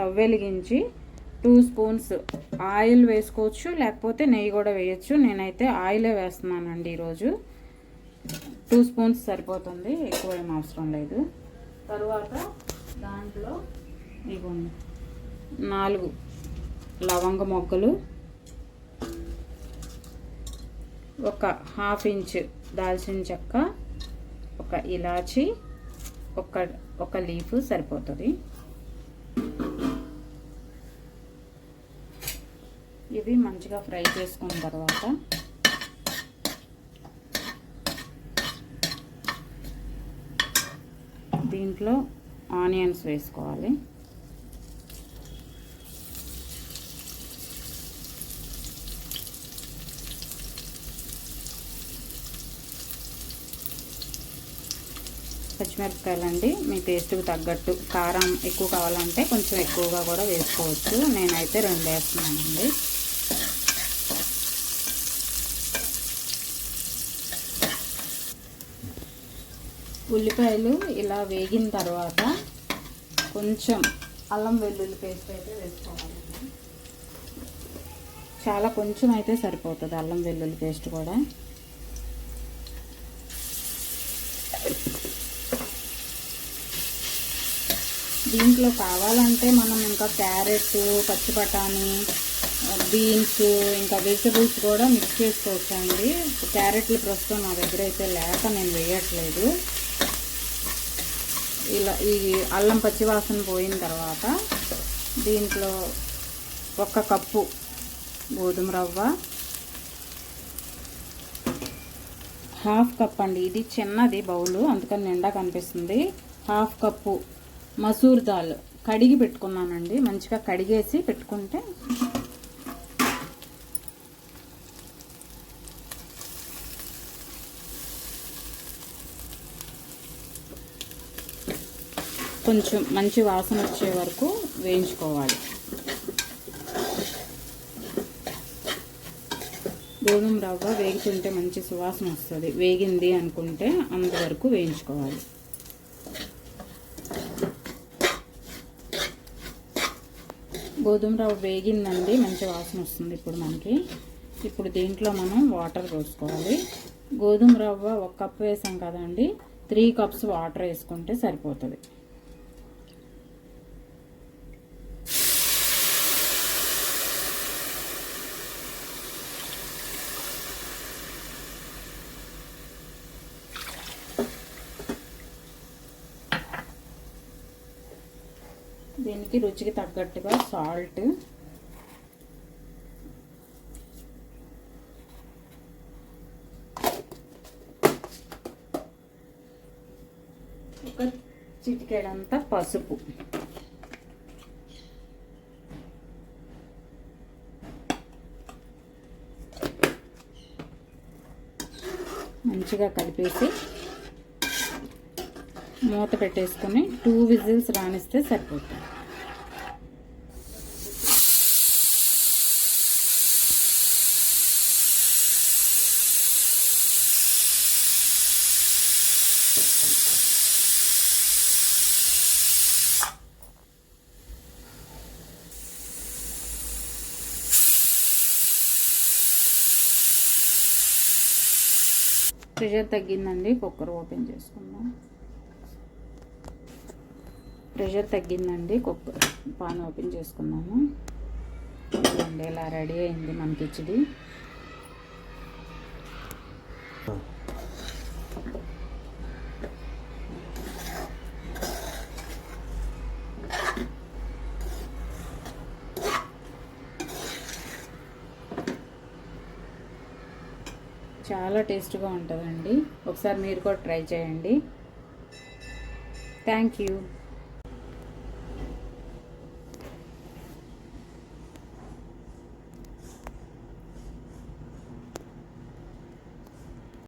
Stove వెలిగించి 2 spoons oil వేసుకోవచ్చు, లేకపోతే నెయ్యి కూడా వేయచ్చు. నేనైతే ఆయిలే వేస్తున్నానండి ఈరోజు. 2 స్పూన్స్ సరిపోతుంది, ఎక్కువ ఏం అవసరం లేదు. తరువాత దాంట్లో ఇవ్వండి 4 లవంగ మొగ్గలు, ఒక 1/2 ఇంచ్ దాల్చిన చెక్క, ఒక ఇలాచి, ఒక లీఫ్ సరిపోతుంది. ఇవి మంచిగా ఫ్రై చేసుకున్న తర్వాత దీంట్లో ఆనియన్స్ వేసుకోవాలి. పచ్చిమిరపకాయలు అండి, మీ టేస్ట్కి తగ్గట్టు. కారం ఎక్కువ కావాలంటే కొంచెం ఎక్కువగా కూడా వేసుకోవచ్చు. నేనైతే 2 వేస్తున్నానండి. ఉల్లిపాయలు ఇలా వేగిన తర్వాత కొంచెం అల్లం వెల్లుల్లి పేస్ట్ అయితే వేసుకోవాలండి. చాలా కొంచెం అయితే సరిపోతుంది అల్లం వెల్లుల్లి పేస్ట్ కూడా. దీంట్లో కావాలంటే మనం ఇంకా క్యారెట్, పచ్చి బఠానీ, బీన్స్, ఇంకా వెజిటబుల్స్ కూడా మిక్స్ చేసుకోవచ్చు అండి. క్యారెట్లు ప్రస్తుతం నా దగ్గర అయితే లేక నేను వేయట్లేదు. ఇలా ఈ అల్లం పచ్చివాసన పోయిన తర్వాత దీంట్లో 1 కప్పు గోధుమ రవ్వ, 1/2 కప్ అండి, ఇది చిన్నది బౌలు అందుకని నిండా కనిపిస్తుంది. 1/2 కప్పు మసూర్ దాల్ కడిగి పెట్టుకున్నానండి. మంచిగా కడిగేసి పెట్టుకుంటే కొంచెం మంచి వాసన వచ్చే వరకు వేయించుకోవాలి. గోధుమ రవ్వ వేగుతుంటే మంచి సువాసన వస్తుంది. వేగింది అనుకుంటే అంతవరకు వేయించుకోవాలి. గోధుమ రవ్వ వేగిందండి, మంచి వాసన వస్తుంది ఇప్పుడు మనకి. ఇప్పుడు దీంట్లో మనం వాటర్ పోసుకోవాలి. గోధుమ రవ్వ 1 కప్ వేసాం కదండి, 3 కప్స్ వాటర్ వేసుకుంటే సరిపోతుంది. దీనికి రుచికి తగ్గట్టుగా సాల్ట్, ఒక చిటికెడంతా పసుపు, మంచిగా కలిపేసి మూత పెట్టేసుకొని 2 విజిల్స్ రానిస్తే సరిపోతుంది. ప్రెషర్ తగ్గిందండి, కుక్కర్ ఓపెన్ చేసుకుందాం. ప్రెషర్ తగ్గిందండి, కుక్కర్ పాన్ ఓపెన్ చేసుకున్నాము. ఇలా రెడీ అయింది మన కిచిడి. చాలా టేస్ట్గా ఉంటుందండి. ఒకసారి మీరు కూడా ట్రై చేయండి. Thank you.